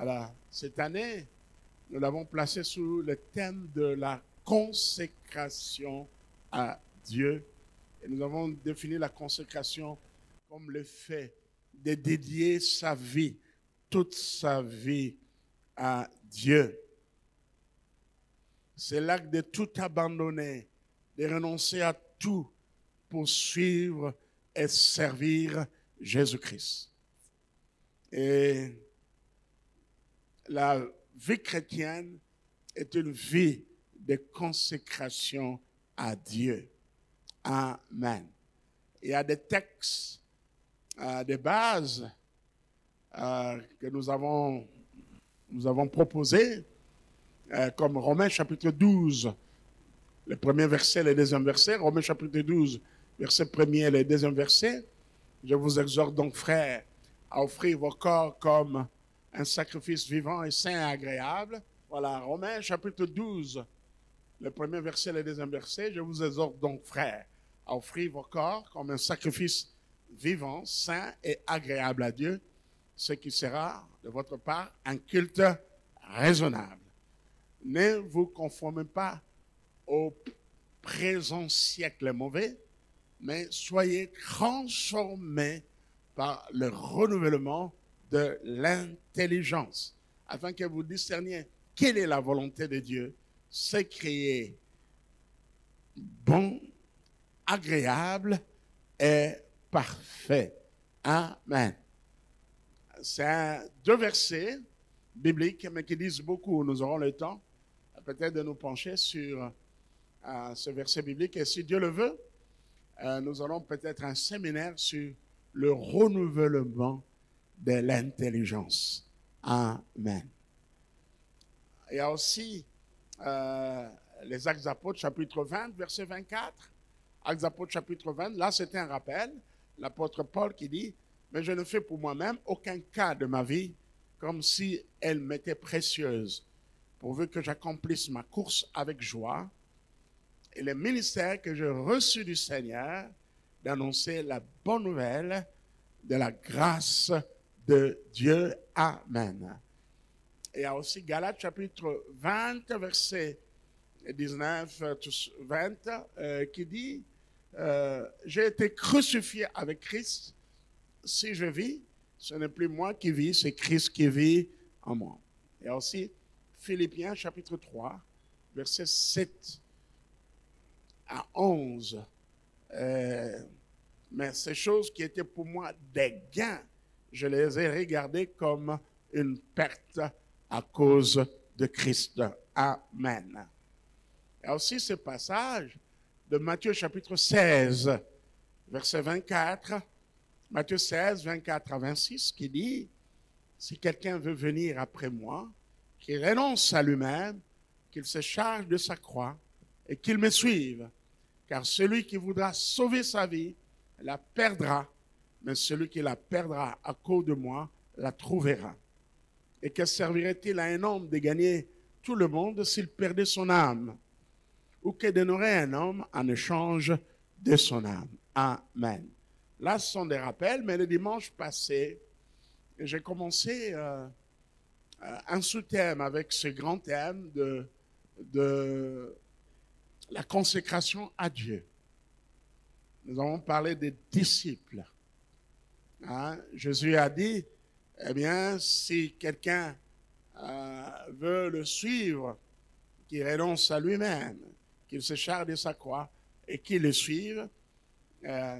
Alors, cette année, nous l'avons placé sous le thème de la consécration à Dieu. Et nous avons défini la consécration comme le fait de dédier sa vie, toute sa vie à Dieu. C'est l'acte de tout abandonner, de renoncer à tout pour suivre et servir Jésus-Christ. Et la vie chrétienne est une vie de consécration à Dieu. Amen. Il y a des textes de base que nous avons proposés, comme Romains chapitre 12, le premier verset, le deuxième verset. Romains chapitre 12, verset premier, le deuxième verset. Je vous exhorte donc, frères, à offrir vos corps comme un sacrifice vivant et saint et agréable. Voilà, Romains chapitre 12, le premier verset, le deuxième verset. Je vous exhorte donc, frères, à offrir vos corps comme un sacrifice vivant, saint et agréable à Dieu, ce qui sera de votre part un culte raisonnable. Ne vous conformez pas au présent siècle mauvais, mais soyez transformés par le renouvellement de l'intelligence, afin que vous discerniez quelle est la volonté de Dieu, c'est créer bon, agréable et parfait. Amen. C'est deux versets bibliques, mais qui disent beaucoup. Nous aurons le temps peut-être de nous pencher sur ce verset biblique. Et si Dieu le veut, nous aurons peut-être un séminaire sur le renouvellement de l'intelligence. Amen. Il y a aussi les Actes des Apôtres, chapitre 20, verset 24. Actes des Apôtres, chapitre 20, là c'est un rappel. L'apôtre Paul qui dit, « Mais je ne fais pour moi-même aucun cas de ma vie comme si elle m'était précieuse, pourvu que j'accomplisse ma course avec joie et le ministère que j'ai reçu du Seigneur d'annoncer la bonne nouvelle de la grâce de Dieu. Amen. » Il y a aussi Galates chapitre 20, verset 19-20, qui dit « J'ai été crucifié avec Christ. Si je vis, ce n'est plus moi qui vis, c'est Christ qui vit en moi. » Il y a aussi Philippiens chapitre 3, verset 7 à 11. Mais ces choses qui étaient pour moi des gains, je les ai regardées comme une perte à cause de Christ. Amen. Il y a aussi ce passage de Matthieu chapitre 16, verset 24. Matthieu 16, 24 à 26, qui dit, « Si quelqu'un veut venir après moi, qu'il renonce à lui-même, qu'il se charge de sa croix et qu'il me suive. Car celui qui voudra sauver sa vie la perdra, mais celui qui la perdra à cause de moi la trouvera. Et que servirait-il à un homme de gagner tout le monde s'il perdait son âme? Ou que donnerait un homme en échange de son âme? » Amen. Là, ce sont des rappels, mais le dimanche passé, j'ai commencé un sous-thème avec ce grand thème de la consécration à Dieu. Nous avons parlé des disciples. Jésus a dit, eh bien, si quelqu'un veut le suivre, qu'il renonce à lui-même, qu'il se charge de sa croix et qu'il le suive.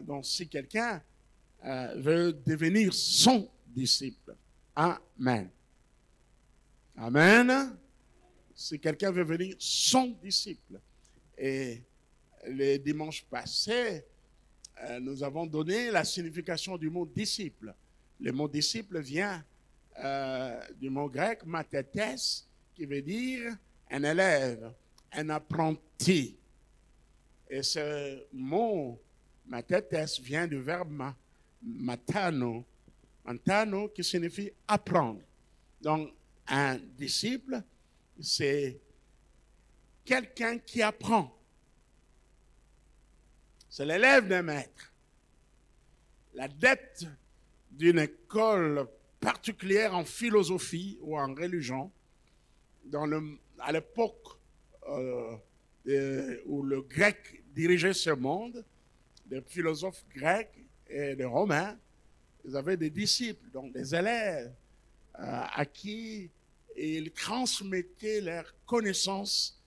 Donc, si quelqu'un veut devenir son disciple, amen. Amen. Si quelqu'un veut devenir son disciple. Et le dimanche passé, nous avons donné la signification du mot disciple. Le mot disciple vient du mot grec mathetes, qui veut dire un élève, un apprenti. Et ce mot mathetes vient du verbe matano, matano qui signifie apprendre. Donc, un disciple, c'est quelqu'un qui apprend. C'est l'élève d'un maître. L'adepte d'une école particulière en philosophie ou en religion. À l'époque où le grec dirigeait ce monde, des philosophes grecs et des romains, ils avaient des disciples, donc des élèves, à qui ils transmettaient leurs connaissances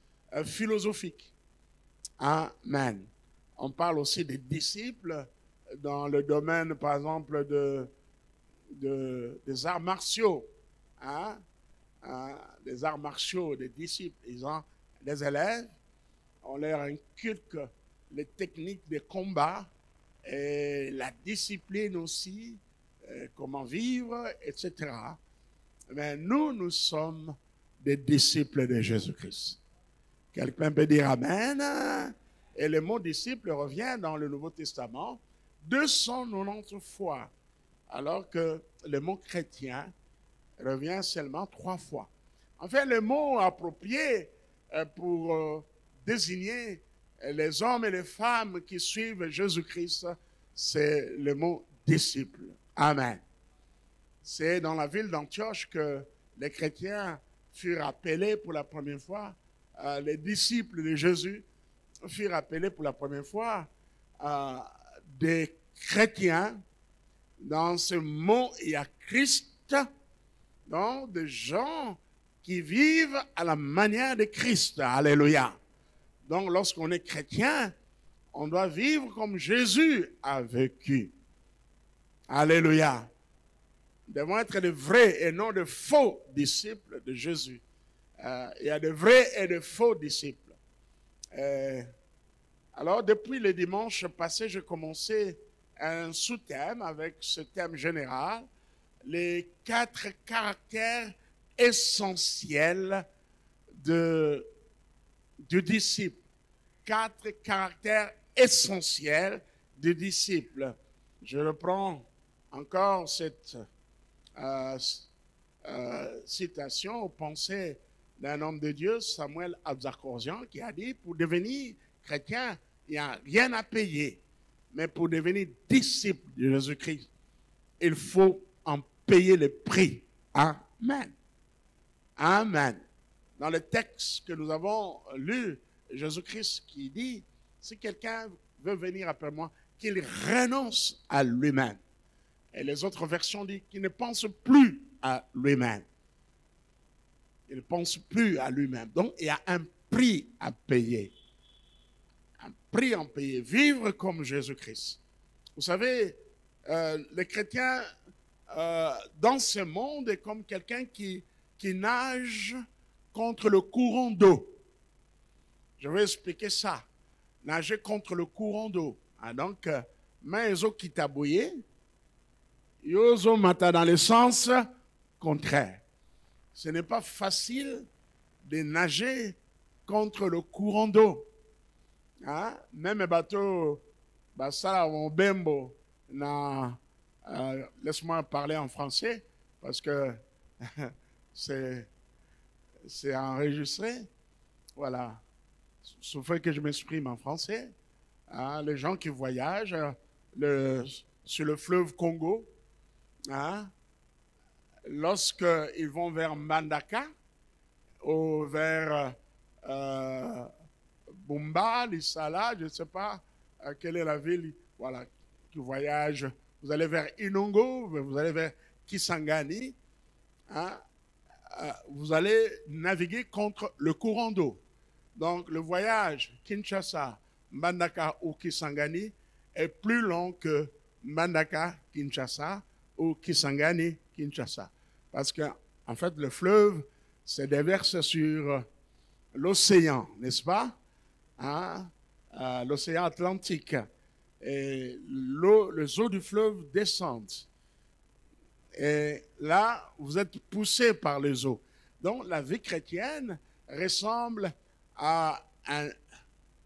philosophiques. Amen. On parle aussi des disciples dans le domaine, par exemple, des arts martiaux. Des arts martiaux, des disciples. Ils ont des élèves, on leur inculque les techniques de combat et la discipline aussi, comment vivre, etc. Mais nous sommes des disciples de Jésus-Christ. Quelqu'un peut dire Amen. Et le mot disciple revient dans le Nouveau Testament 290 fois, alors que le mot chrétien revient seulement 3 fois. En fait, le mot approprié pour désigner les hommes et les femmes qui suivent Jésus-Christ, c'est le mot disciple. Amen. C'est dans la ville d'Antioche que les chrétiens furent appelés pour la première fois, les disciples de Jésus furent appelés pour la première fois des chrétiens. Dans ce mot, il y a Christ, donc des gens qui vivent à la manière de Christ. Alléluia. Donc, lorsqu'on est chrétien, on doit vivre comme Jésus a vécu. Alléluia. Nous devons être de vrais et non de faux disciples de Jésus. Il y a de vrais et de faux disciples. Alors, depuis le dimanche passé, j'ai commencé un sous-thème avec ce thème général, les 4 caractères essentiels du disciple. 4 caractères essentiels du disciple. Je reprends encore cette citation aux pensées d'un homme de Dieu, Samuel Abzakorzian, qui a dit, pour devenir chrétien, il n'y a rien à payer. Mais pour devenir disciple de Jésus-Christ, il faut en payer le prix. Amen. Amen. Dans le texte que nous avons lu, Jésus-Christ qui dit, si quelqu'un veut venir après moi, qu'il renonce à lui-même. Et les autres versions disent qu'il ne pense plus à lui-même. Il ne pense plus à lui-même. Donc, il y a un prix à payer. Un prix à payer. Vivre comme Jésus-Christ. Vous savez, le chrétien dans ce monde est comme quelqu'un qui nage contre le courant d'eau. Je vais expliquer ça. Nager contre le courant d'eau. Donc, mais les eaux qui t'abouillent, yozo mata dans le sens contraire. Ce n'est pas facile de nager contre le courant d'eau. Même les bateaux, ça, on bembo, laisse-moi parler en français, parce que c'est enregistré. Voilà. Sauf que je m'exprime en français. Les gens qui voyagent sur le fleuve Congo, lorsqu'ils vont vers Mbandaka ou vers Bumba, Lissala, je ne sais pas quelle est la ville, voilà, qui voyage. Vous allez vers Inongo, vous allez vers Kisangani, vous allez naviguer contre le courant d'eau. Donc le voyage Kinshasa, Mbandaka ou Kisangani est plus long que Mbandaka, Kinshasa ou Kisangani, Kinshasa. Parce que, en fait, le fleuve se déverse sur l'océan, n'est-ce pas? L'océan Atlantique. Et les eaux du fleuve descendent. Et là, vous êtes poussé par les eaux. Donc, la vie chrétienne ressemble à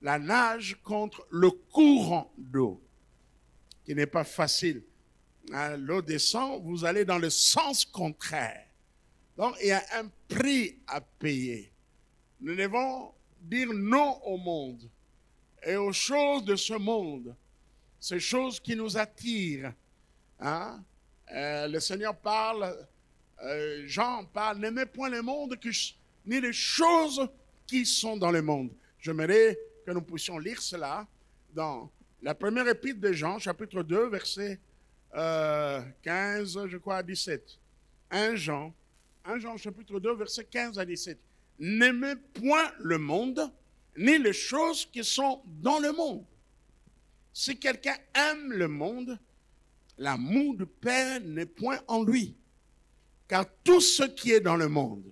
la nage contre le courant d'eau, qui n'est pas facile. L'eau descend, vous allez dans le sens contraire. Donc, il y a un prix à payer. Nous devons dire non au monde et aux choses de ce monde, ces choses qui nous attirent, le Seigneur parle, Jean parle, n'aimez point le monde ni les choses qui sont dans le monde. J'aimerais que nous puissions lire cela dans la première épître de Jean, chapitre 2, verset 15, je crois, à 17. 1 Jean, chapitre 2, verset 15 à 17. N'aimez point le monde, ni les choses qui sont dans le monde. Si quelqu'un aime le monde, l'amour du Père n'est point en lui. Car tout ce qui est dans le monde,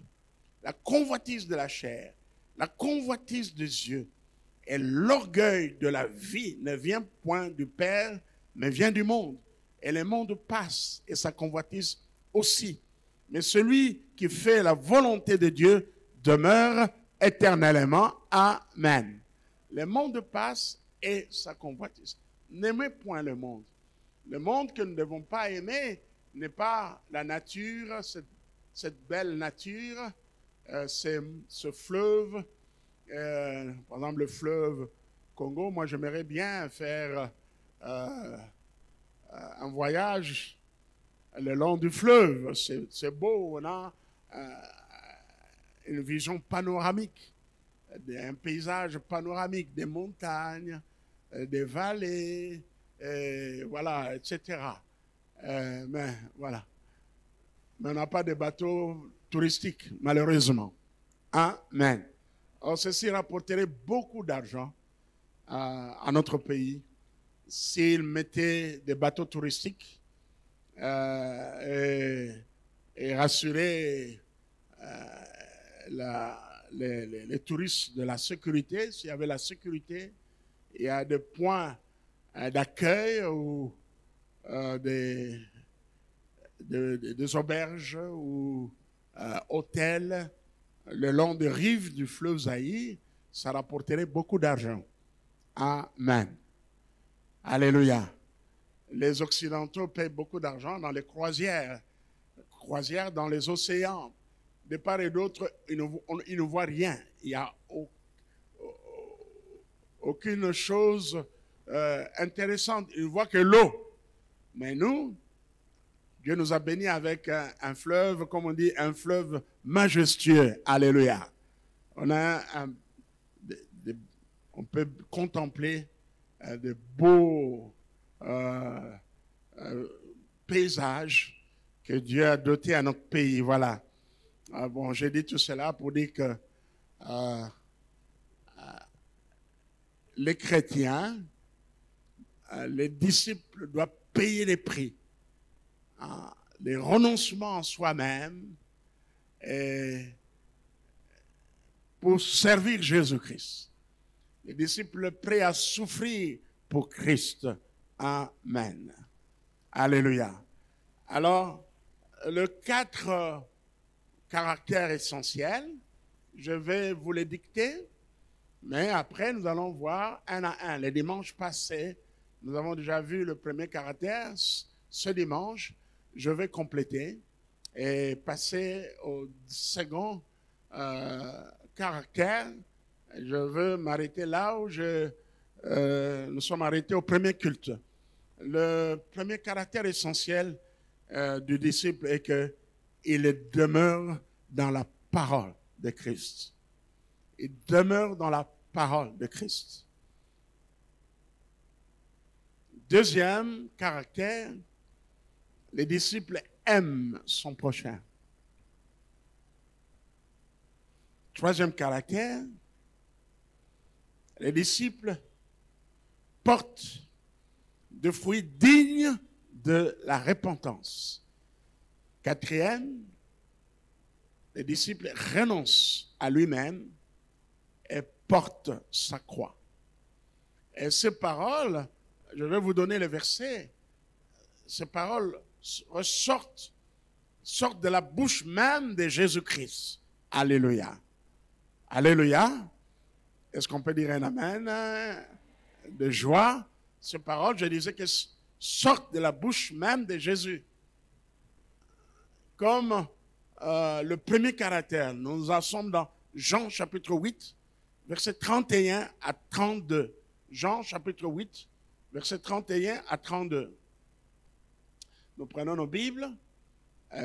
la convoitise de la chair, la convoitise des yeux et l'orgueil de la vie ne vient point du Père, mais vient du monde. Et le monde passe et sa convoitise aussi. Mais celui qui fait la volonté de Dieu demeure éternellement. Amen. Le monde passe et sa convoitise. N'aimez point le monde. Le monde que nous ne devons pas aimer n'est pas la nature, cette belle nature, ce fleuve, par exemple le fleuve Congo. Moi, j'aimerais bien faire un voyage le long du fleuve. C'est beau, on a une vision panoramique, un paysage panoramique, des montagnes, des vallées, voilà, etc. Mais voilà. Mais on n'a pas de bateaux touristiques, malheureusement. Amen. Alors, ceci rapporterait beaucoup d'argent à notre pays s'ils mettaient des bateaux touristiques et rassuraient les touristes de la sécurité. S'il y avait la sécurité, il y a des points d'accueil ou des auberges ou hôtels le long des rives du fleuve Zaïre, ça rapporterait beaucoup d'argent. Amen. Alléluia. Les Occidentaux payent beaucoup d'argent dans les croisières dans les océans. De part et d'autre, ils ne voient rien. Il n'y a aucune chose intéressante. Ils ne voient que l'eau. Mais nous, Dieu nous a bénis avec un fleuve, comme on dit, un fleuve majestueux. Alléluia. On peut contempler de beaux paysages que Dieu a dotés à notre pays. Voilà. Bon, j'ai dit tout cela pour dire que les chrétiens, les disciples doivent payer les prix. Les renoncements en soi-même pour servir Jésus-Christ. Les disciples prêts à souffrir pour Christ. Amen. Alléluia. Alors, les 4 caractères essentiels, je vais vous les dicter, mais après nous allons voir un à un. Les dimanches passés, nous avons déjà vu le premier caractère. Ce dimanche, je vais compléter et passer au second caractère. Je veux m'arrêter là où nous sommes arrêtés au premier culte. Le premier caractère essentiel du disciple est qu'il demeure dans la parole de Christ. Il demeure dans la parole de Christ. Deuxième caractère, les disciples aiment son prochain. Troisième caractère, les disciples portent des fruits dignes de la repentance. Quatrième, les disciples renoncent à lui-même et portent sa croix. Et ces paroles, je vais vous donner le verset, ces paroles sortent de la bouche même de Jésus-Christ. Alléluia. Alléluia. Est-ce qu'on peut dire un amen de joie? Ces paroles, je disais qu'elles sortent de la bouche même de Jésus. Comme le premier caractère, nous en sommes dans Jean chapitre 8, versets 31 à 32. Jean chapitre 8, versets 31 à 32. nous prenons nos Bibles.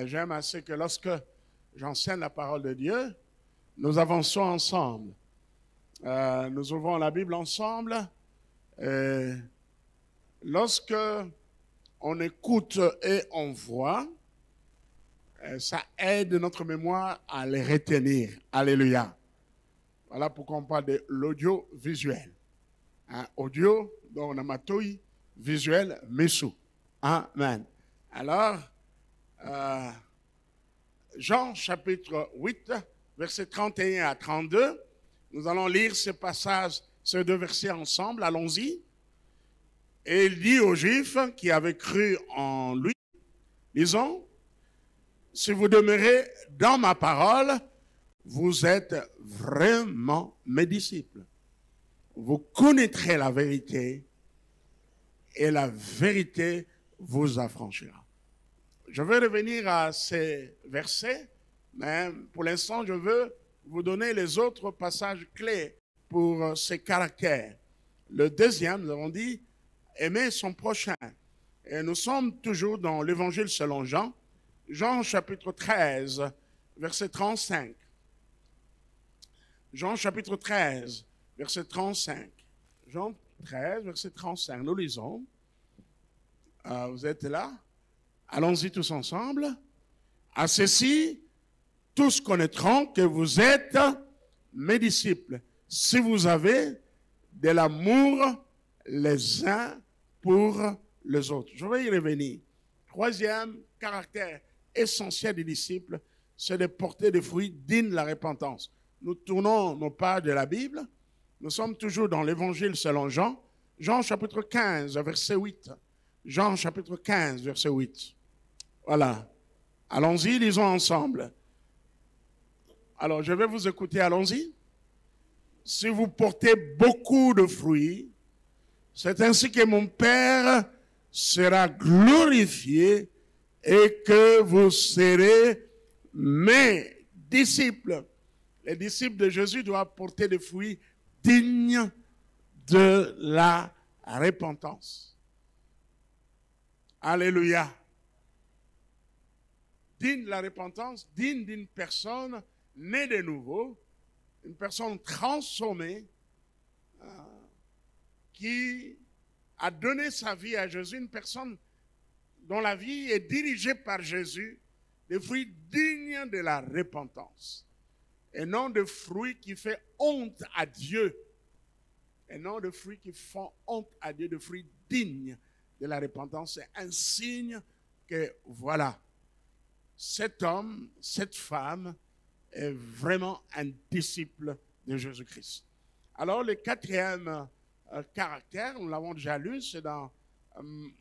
J'aime assez que lorsque j'enseigne la parole de Dieu, nous avançons ensemble. Nous ouvrons la Bible ensemble. Lorsque on écoute et on voit, ça aide notre mémoire à les retenir. Alléluia. Voilà pourquoi on parle de l'audiovisuel. Audio, donc on a matouille, visuel, messou. Amen. Alors, Jean chapitre 8, versets 31 à 32, nous allons lire ces passages, ces deux versets ensemble, allons-y. Et il dit aux Juifs qui avaient cru en lui, lisons, « Si vous demeurez dans ma parole, vous êtes vraiment mes disciples. Vous connaîtrez la vérité et la vérité vous affranchira. » Je vais revenir à ces versets, mais pour l'instant, je veux vous donner les autres passages clés pour ces caractères. Le deuxième, nous avons dit, aimer son prochain. Et nous sommes toujours dans l'Évangile selon Jean, Jean chapitre 13, verset 35. Jean chapitre 13, verset 35. Jean 13, verset 35. Nous lisons. Vous êtes là? Allons-y tous ensemble. À ceci, tous connaîtront que vous êtes mes disciples, si vous avez de l'amour les uns pour les autres. Je vais y revenir. Troisième caractère essentiel des disciples, c'est de porter des fruits dignes de la repentance. Nous tournons nos pages de la Bible. Nous sommes toujours dans l'Évangile selon Jean. Jean chapitre 15, verset 8. Jean chapitre 15, verset 8. Voilà. Allons-y, lisons ensemble. Alors, je vais vous écouter, allons-y. Si vous portez beaucoup de fruits, c'est ainsi que mon Père sera glorifié et que vous serez mes disciples. Les disciples de Jésus doivent porter des fruits dignes de la repentance. Alléluia. Digne de la repentance, digne d'une personne née de nouveau, une personne transformée, qui a donné sa vie à Jésus, une personne dont la vie est dirigée par Jésus, des fruits dignes de la repentance. Et non de fruits qui font honte à Dieu. Et non de fruits qui font honte à Dieu, de fruits dignes de la repentance. C'est un signe que, voilà, cet homme, cette femme est vraiment un disciple de Jésus-Christ. Alors, le quatrième caractère, nous l'avons déjà lu, c'est dans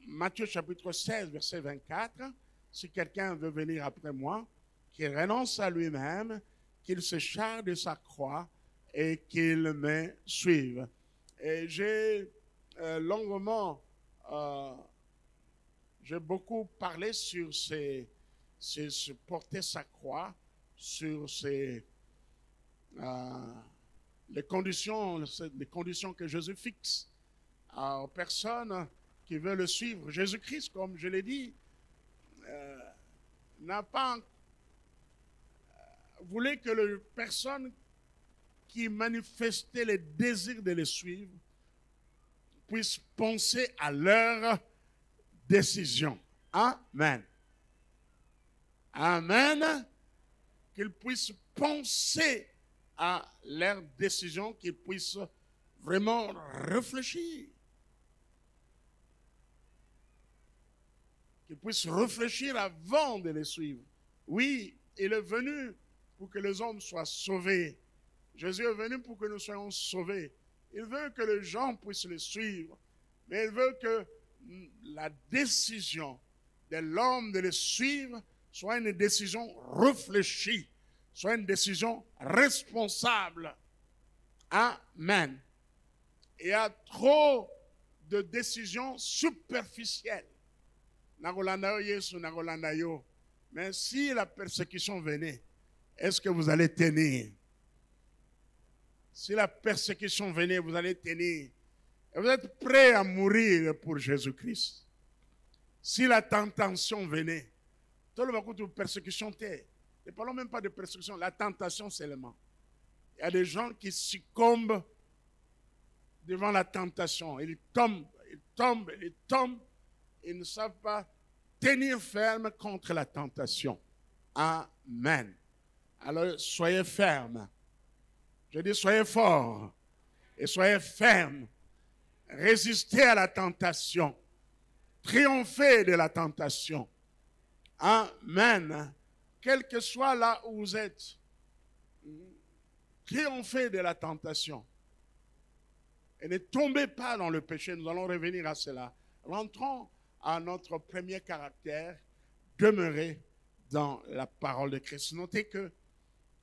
Matthieu chapitre 16, verset 24. Si quelqu'un veut venir après moi, qu'il renonce à lui-même, qu'il se charge de sa croix et qu'il me suive. Et j'ai longuement, j'ai beaucoup parlé sur porter sa croix, sur les conditions que Jésus fixe aux personnes qui veulent le suivre. Jésus-Christ, comme je l'ai dit, n'a pas voulu que les personnes qui manifestaient le désir de le suivre puissent penser à leur décision. Amen. Amen. Qu'ils puissent penser à leur décision, qu'ils puissent vraiment réfléchir. Qu'ils puissent réfléchir avant de les suivre. Oui, il est venu pour que les hommes soient sauvés. Jésus est venu pour que nous soyons sauvés. Il veut que les gens puissent le suivre, mais il veut que la décision de l'homme de le suivre soit une décision réfléchie, soit une décision responsable. Amen. Il y a trop de décisions superficielles. Mais si la persécution venait, est-ce que vous allez tenir? Si la persécution venait, vous allez tenir. Et vous êtes prêt à mourir pour Jésus-Christ. Si la tentation venait, tout le monde de persécution t'est. Ne parlons même pas de persécution, la tentation seulement. Il y a des gens qui succombent devant la tentation. Ils tombent, ils tombent, ils tombent. Ils ne savent pas tenir ferme contre la tentation. Amen. Alors, soyez fermes. Je dis, soyez forts et soyez fermes. Résistez à la tentation. Triomphez de la tentation. Amen. Quel que soit là où vous êtes, triomphez de la tentation. Et ne tombez pas dans le péché. Nous allons revenir à cela. Rentrons à notre premier caractère, demeurer dans la parole de Christ. Notez que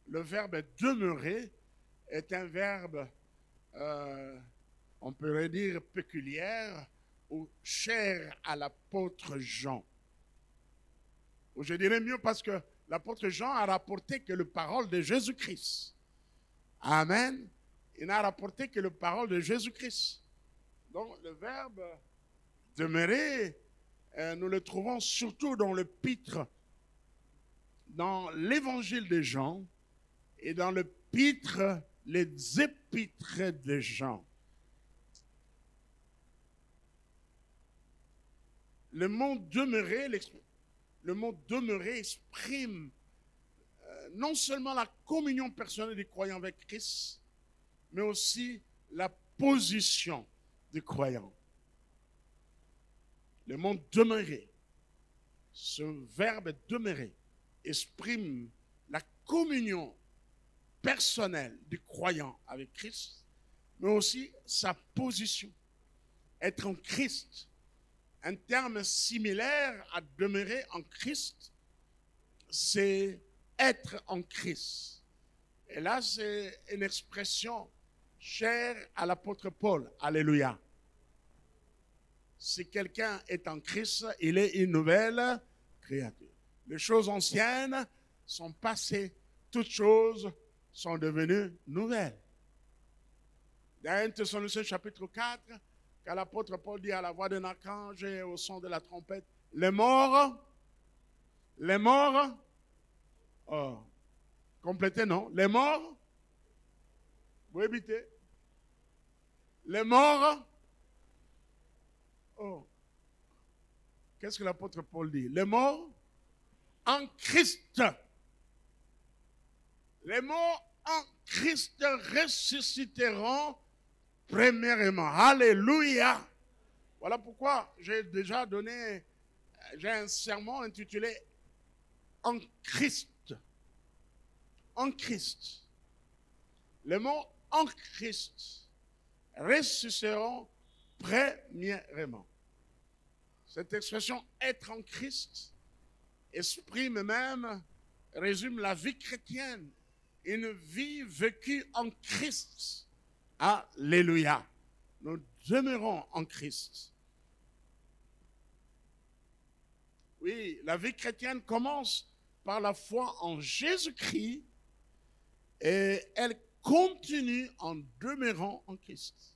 le verbe demeurer est un verbe, on pourrait dire péculière ou cher à l'apôtre Jean. Ou je dirais mieux parce que l'apôtre Jean a rapporté que la parole de Jésus-Christ. Amen. Il n'a rapporté que la parole de Jésus-Christ. Donc le verbe demeurer, nous le trouvons surtout dans l'épître, dans l'évangile de Jean et dans l'épître, les épîtres de Jean. Le mot demeurer exprime non seulement la communion personnelle des croyants avec Christ, mais aussi la position des croyants. Le mot demeurer, ce verbe demeurer, exprime la communion personnelle du croyant avec Christ, mais aussi sa position. Être en Christ, un terme similaire à demeurer en Christ, c'est être en Christ. Et là, c'est une expression chère à l'apôtre Paul. Alléluia. Si quelqu'un est en Christ, il est une nouvelle créature. Les choses anciennes sont passées, toutes choses sont devenues nouvelles. Dans 1 Thessaloniciens chapitre 4, quand l'apôtre Paul dit à la voix d'un archange et au son de la trompette, les morts, oh, complétez non, les morts, vous évitez, les morts, oh, qu'est-ce que l'apôtre Paul dit? Les morts en Christ. Les morts en Christ ressusciteront premièrement. Alléluia. Voilà pourquoi j'ai déjà donné, j'ai un sermon intitulé En Christ. En Christ. Les morts en Christ ressusciteront premièrement. Cette expression être en Christ exprime même, résume la vie chrétienne, une vie vécue en Christ. Alléluia. Nous demeurons en Christ. Oui, la vie chrétienne commence par la foi en Jésus-Christ et elle continue en demeurant en Christ.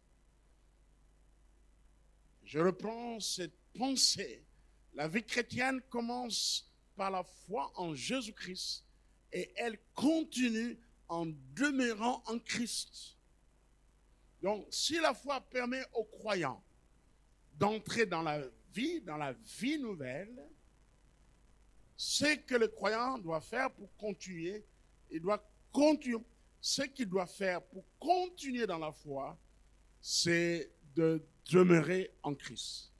Je reprends cette pensée. La vie chrétienne commence par la foi en Jésus-Christ et elle continue en demeurant en Christ. Donc, si la foi permet aux croyants d'entrer dans la vie nouvelle, ce que le croyant doit faire pour continuer, il doit continuer. Ce qu'il doit faire pour continuer dans la foi, c'est de demeurer en Christ.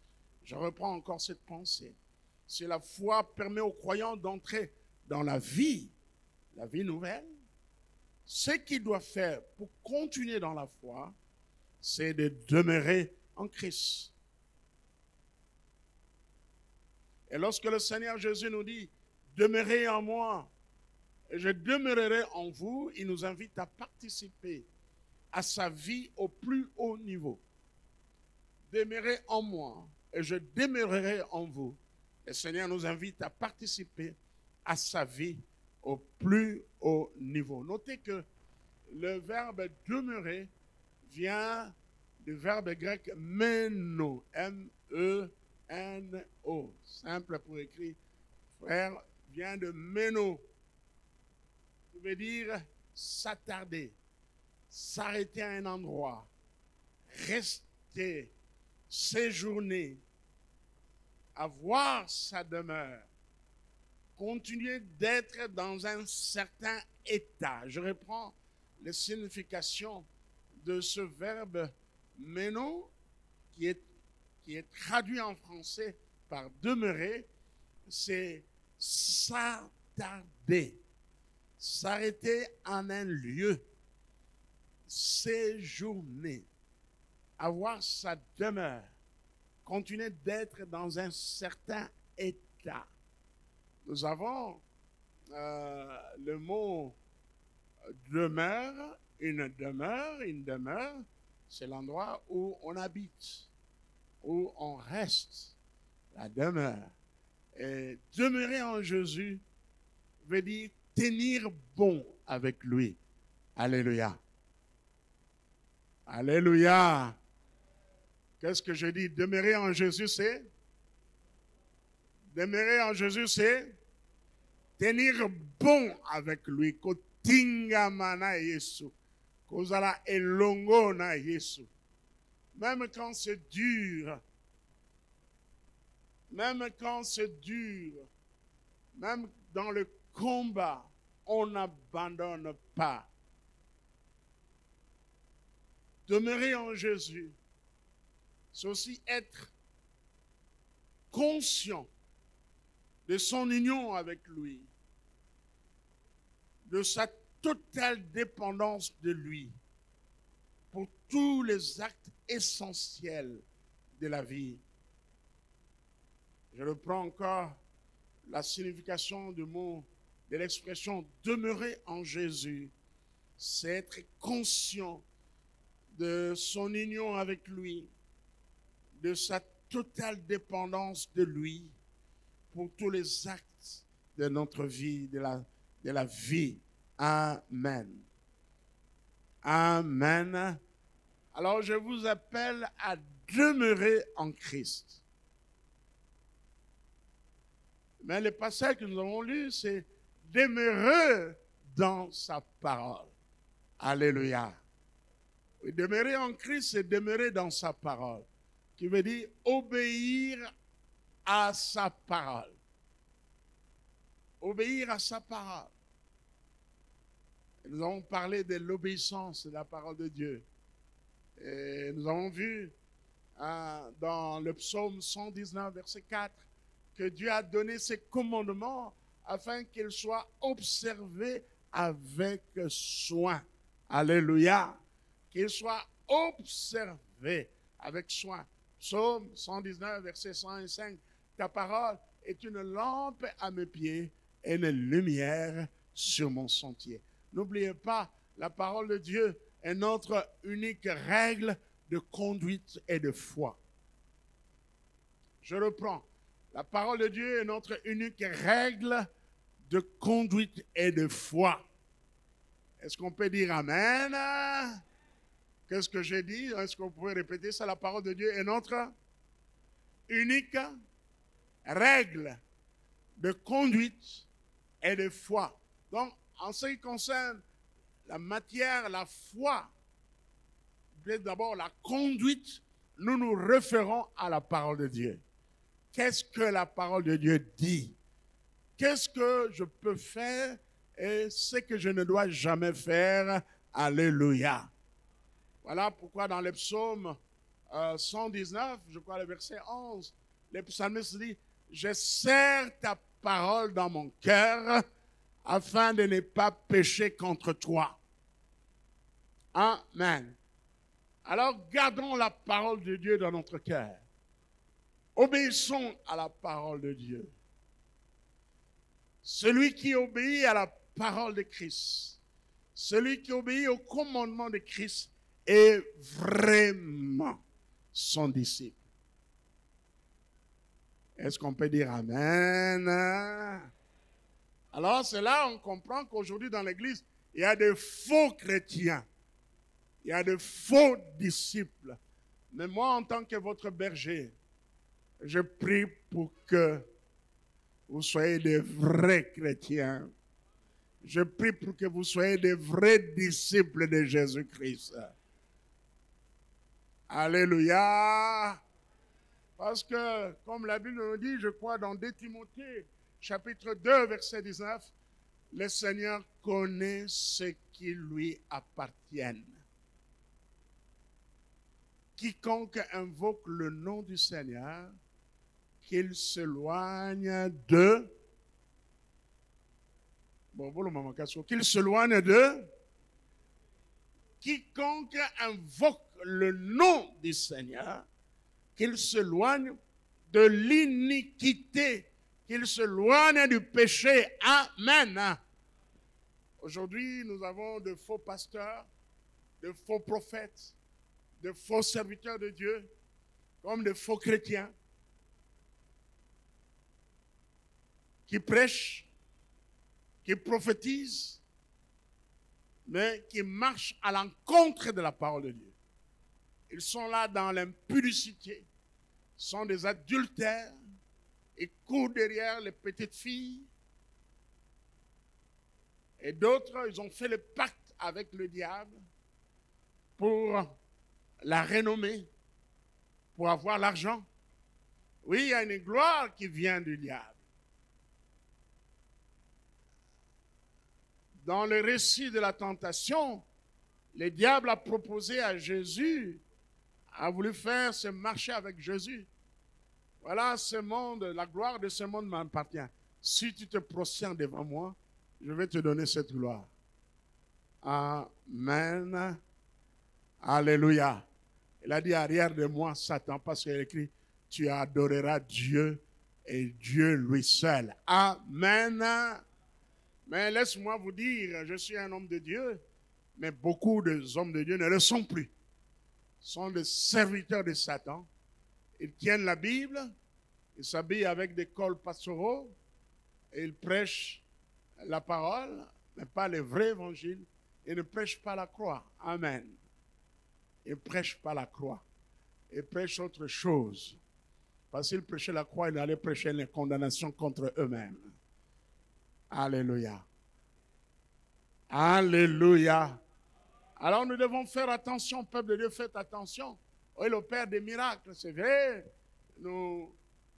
Je reprends encore cette pensée. Si la foi permet aux croyants d'entrer dans la vie nouvelle, ce qu'il doit faire pour continuer dans la foi, c'est de demeurer en Christ. Et lorsque le Seigneur Jésus nous dit, demeurez en moi, et je demeurerai en vous, il nous invite à participer à sa vie au plus haut niveau. Demeurez en moi, et je demeurerai en vous. Le Seigneur nous invite à participer à sa vie au plus haut niveau. Notez que le verbe demeurer vient du verbe grec meno, M-E-N-O. M-E-N-O. Simple pour écrire. Frère vient de meno. Ça veut dire s'attarder, s'arrêter à un endroit, rester, séjourner, avoir sa demeure, continuer d'être dans un certain état. Je reprends les significations de ce verbe meno qui est traduit en français par demeurer, c'est s'attarder, s'arrêter en un lieu, séjourner, avoir sa demeure, continuer d'être dans un certain état. Nous avons le mot demeure, une demeure, c'est l'endroit où on habite, où on reste, la demeure. Et demeurer en Jésus veut dire tenir bon avec lui. Alléluia. Alléluia. Qu'est-ce que je dis? Demeurer en Jésus, c'est? Demeurer en Jésus, c'est tenir bon avec lui. Kotinga mana Yesu. Kozala elongo na Yesu. Même quand c'est dur, même quand c'est dur, même dans le combat, on n'abandonne pas. Demeurer en Jésus, c'est aussi être conscient de son union avec lui, de sa totale dépendance de lui pour tous les actes essentiels de la vie. Je reprends encore la signification du mot, de l'expression demeurer en Jésus. C'est être conscient de son union avec lui, de sa totale dépendance de lui pour tous les actes de notre vie, de la vie. Amen. Amen. Alors je vous appelle à demeurer en Christ. Mais le passage que nous avons lu, c'est demeurer dans sa parole. Alléluia. Et demeurer en Christ, c'est demeurer dans sa parole, qui veut dire obéir à sa parole. Obéir à sa parole. Et nous avons parlé de l'obéissance de la parole de Dieu. Et nous avons vu dans le psaume 119, verset 4, que Dieu a donné ses commandements afin qu'ils soient observés avec soin. Alléluia. Qu'ils soient observés avec soin. Psaume 119, verset 105. Ta parole est une lampe à mes pieds et une lumière sur mon sentier. N'oubliez pas, la parole de Dieu est notre unique règle de conduite et de foi. Je reprends. La parole de Dieu est notre unique règle de conduite et de foi. Est-ce qu'on peut dire Amen? Qu'est-ce que j'ai dit? Est-ce qu'on pourrait répéter ça? La parole de Dieu est notre unique règle de conduite et de foi. Donc, en ce qui concerne la matière, la foi, d'abord la conduite, nous nous référons à la parole de Dieu. Qu'est-ce que la parole de Dieu dit? Qu'est-ce que je peux faire et ce que je ne dois jamais faire? Alléluia. Voilà pourquoi dans le psaume 119, je crois le verset 11, le psalmiste dit, « Je serre ta parole dans mon cœur afin de ne pas pécher contre toi. » Amen. Alors gardons la parole de Dieu dans notre cœur. Obéissons à la parole de Dieu. Celui qui obéit à la parole de Christ, celui qui obéit au commandement de Christ est vraiment son disciple. Est-ce qu'on peut dire Amen? Alors c'est là on comprend qu'aujourd'hui dans l'Église, il y a de faux chrétiens, il y a de faux disciples. Mais moi en tant que votre berger, Je prie pour que vous soyez des vrais chrétiens. Je prie pour que vous soyez des vrais disciples de Jésus-Christ. Alléluia. Parce que, comme la Bible nous dit, je crois dans 2 Timothée, chapitre 2, verset 19, le Seigneur connaît ce qui lui appartiennent. Quiconque invoque le nom du Seigneur, qu'il s'éloigne de... qu'il s'éloigne de... Quiconque invoque le nom du Seigneur, qu'il s'éloigne de l'iniquité, qu'il s'éloigne du péché. Amen. Aujourd'hui, nous avons de faux pasteurs, de faux prophètes, de faux serviteurs de Dieu, comme de faux chrétiens, qui prêchent, qui prophétisent, mais qui marchent à l'encontre de la parole de Dieu. Ils sont là dans l'impudicité, sont des adultères, ils courent derrière les petites filles. Et d'autres, ils ont fait le pacte avec le diable pour la renommée, pour avoir l'argent. Oui, il y a une gloire qui vient du diable. Dans le récit de la tentation, le diable a proposé à Jésus, a voulu faire ce marché avec Jésus. Voilà, ce monde, la gloire de ce monde m'appartient. Si tu te prosternes devant moi, je vais te donner cette gloire. Amen. Alléluia. Il a dit arrière de moi, Satan, parce qu'il a écrit, tu adoreras Dieu et Dieu lui seul. Amen. Mais laisse-moi vous dire, je suis un homme de Dieu, mais beaucoup d'hommes de Dieu ne le sont plus. Ils sont des serviteurs de Satan. Ils tiennent la Bible, ils s'habillent avec des cols pastoraux, et ils prêchent la parole, mais pas le vrai évangile. Ils ne prêchent pas la croix. Amen. Ils ne prêchent pas la croix. Ils prêchent autre chose. Parce qu'ils prêchaient la croix, ils allaient prêcher les condamnations contre eux-mêmes. Alléluia. Alléluia. Alors nous devons faire attention, peuple de Dieu, faites attention. Il opère des miracles, c'est vrai. Nous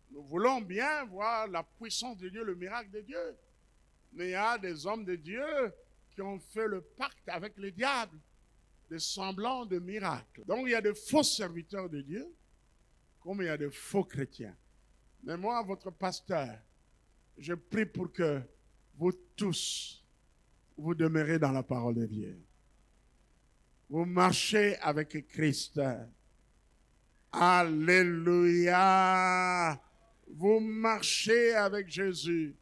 voulons bien voir la puissance de Dieu, le miracle de Dieu. Mais il y a des hommes de Dieu qui ont fait le pacte avec le diable, des semblants de miracles. Donc il y a de faux serviteurs de Dieu, comme il y a de faux chrétiens. Mais moi, votre pasteur, je prie pour que vous tous, vous demeurez dans la parole de Dieu. Vous marchez avec Christ. Alléluia. Vous marchez avec Jésus.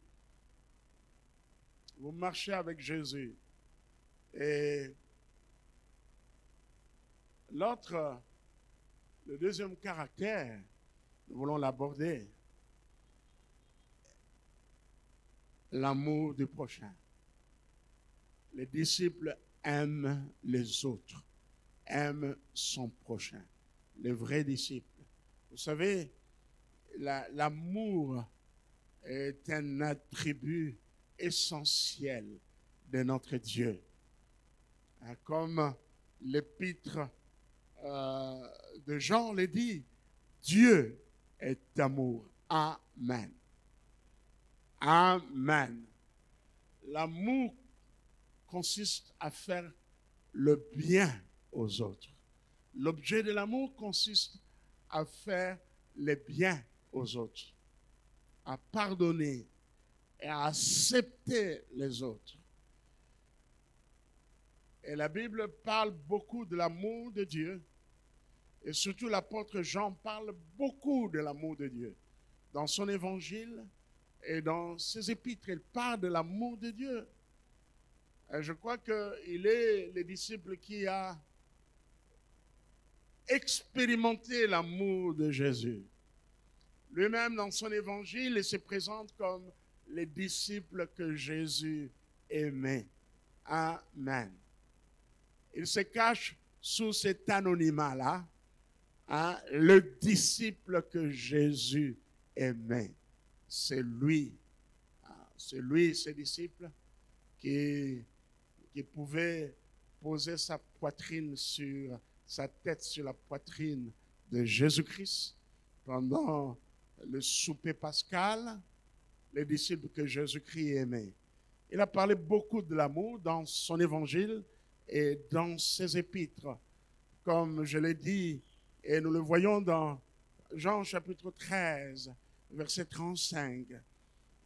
Vous marchez avec Jésus. Et l'autre, le deuxième caractère, nous voulons l'aborder. L'amour du prochain. Les disciples aiment les autres, aiment son prochain. Les vrais disciples. Vous savez, l'amour est un attribut essentiel de notre Dieu. Comme l'épître de Jean le dit, Dieu est amour. Amen. Amen. L'amour consiste à faire le bien aux autres. L'objet de l'amour consiste à faire le bien aux autres, à pardonner et à accepter les autres. Et la Bible parle beaucoup de l'amour de Dieu. Et surtout l'apôtre Jean parle beaucoup de l'amour de Dieu. Dans son évangile et dans ses épîtres, il parle de l'amour de Dieu. Et je crois qu'il est le disciple qui a expérimenté l'amour de Jésus. Lui-même, dans son évangile, il se présente comme les disciples que Jésus aimait. Amen. Il se cache sous cet anonymat-là Hein, le disciple que Jésus aimait, c'est lui. C'est lui, ses disciples, qui pouvait poser sa poitrine sur, sa tête sur la poitrine de Jésus-Christ pendant le souper pascal, les disciples que Jésus-Christ aimait. Il a parlé beaucoup de l'amour dans son évangile et dans ses épîtres. Comme je l'ai dit, et nous le voyons dans Jean chapitre 13, verset 35.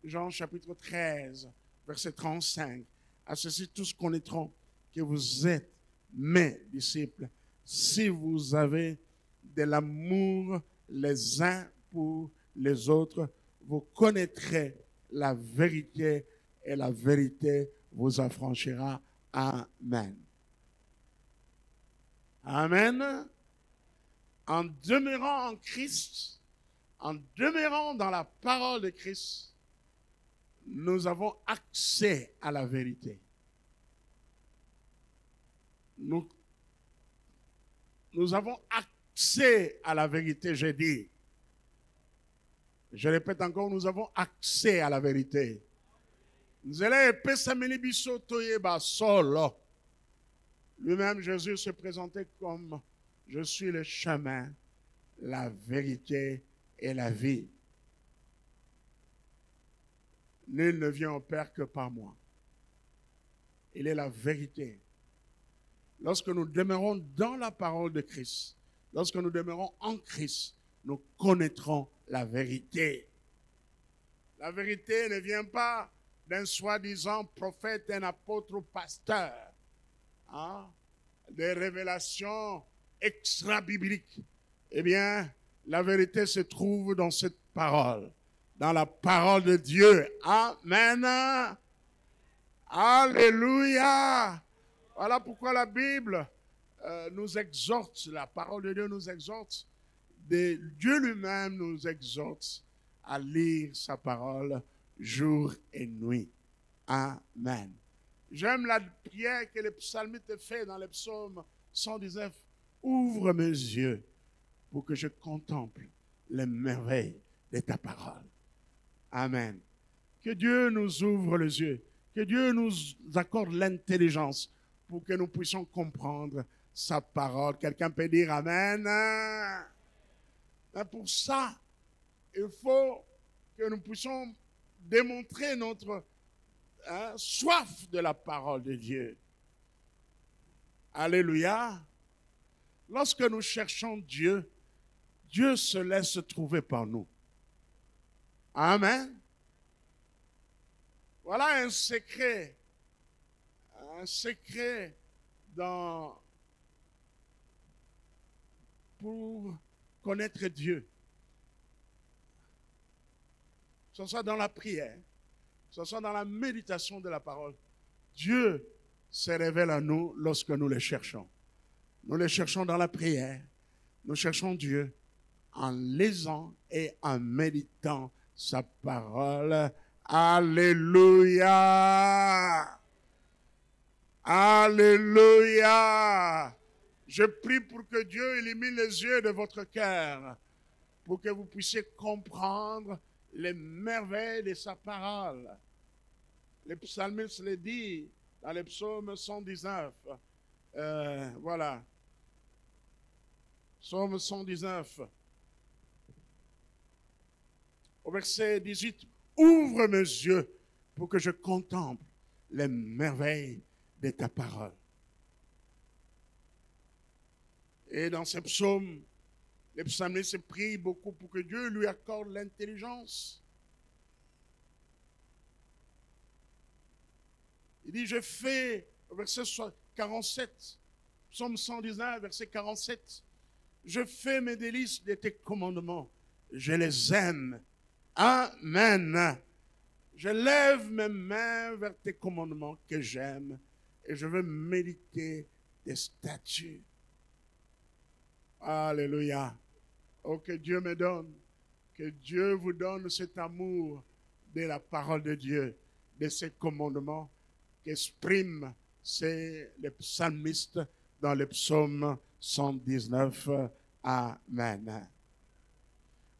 Jean chapitre 13, verset 35. À ceci, tous connaîtront que vous êtes mes disciples, si vous avez de l'amour les uns pour les autres. Vous connaîtrez la vérité et la vérité vous affranchira. Amen. Amen. En demeurant en Christ, en demeurant dans la parole de Christ, nous avons accès à la vérité. Nous avons accès à la vérité, j'ai dit. Je répète encore, nous avons accès à la vérité. Lui-même, Jésus se présentait comme « Je suis le chemin, la vérité et la vie. Nul ne vient au Père que par moi. » Il est la vérité. Lorsque nous demeurons dans la parole de Christ, lorsque nous demeurons en Christ, nous connaîtrons la vérité. La vérité ne vient pas d'un soi-disant prophète, un apôtre ou pasteur. Hein? Des révélations extra-bibliques. Eh bien, la vérité se trouve dans cette parole, dans la parole de Dieu. Amen. Alléluia. Voilà pourquoi la Bible nous exhorte, la parole de Dieu nous exhorte, Dieu lui-même nous exhorte à lire sa parole jour et nuit. Amen. J'aime la prière que le psalmiste fait dans le psaume 119. Ouvre mes yeux pour que je contemple les merveilles de ta parole. Amen. Que Dieu nous ouvre les yeux, que Dieu nous accorde l'intelligence pour que nous puissions comprendre sa parole. Quelqu'un peut dire Amen. Mais pour ça, il faut que nous puissions démontrer notre soif de la parole de Dieu. Alléluia. Lorsque nous cherchons Dieu, Dieu se laisse trouver par nous. Amen. Voilà un secret pour connaître Dieu. Que ce soit dans la prière, que ce soit dans la méditation de la parole. Dieu se révèle à nous lorsque nous le cherchons. Nous le cherchons dans la prière. Nous cherchons Dieu en lisant et en méditant sa parole. Alléluia! Alléluia! Je prie pour que Dieu illumine les yeux de votre cœur, pour que vous puissiez comprendre les merveilles de sa parole. Le psalmiste le dit dans le psaume 119. Voilà. Psaume 119. Au verset 18. Ouvre mes yeux pour que je contemple les merveilles de ta parole. Et dans ce psaume, le psalmiste prie beaucoup pour que Dieu lui accorde l'intelligence. Il dit, je fais, verset 47, psaume 119, verset 47, je fais mes délices de tes commandements, je les aime. Amen. Je lève mes mains vers tes commandements que j'aime et je veux méditer tes statuts. Alléluia. Oh, que Dieu me donne, que Dieu vous donne cet amour de la parole de Dieu, de ses commandements qu'exprime le psalmiste dans le psaume 119. Amen.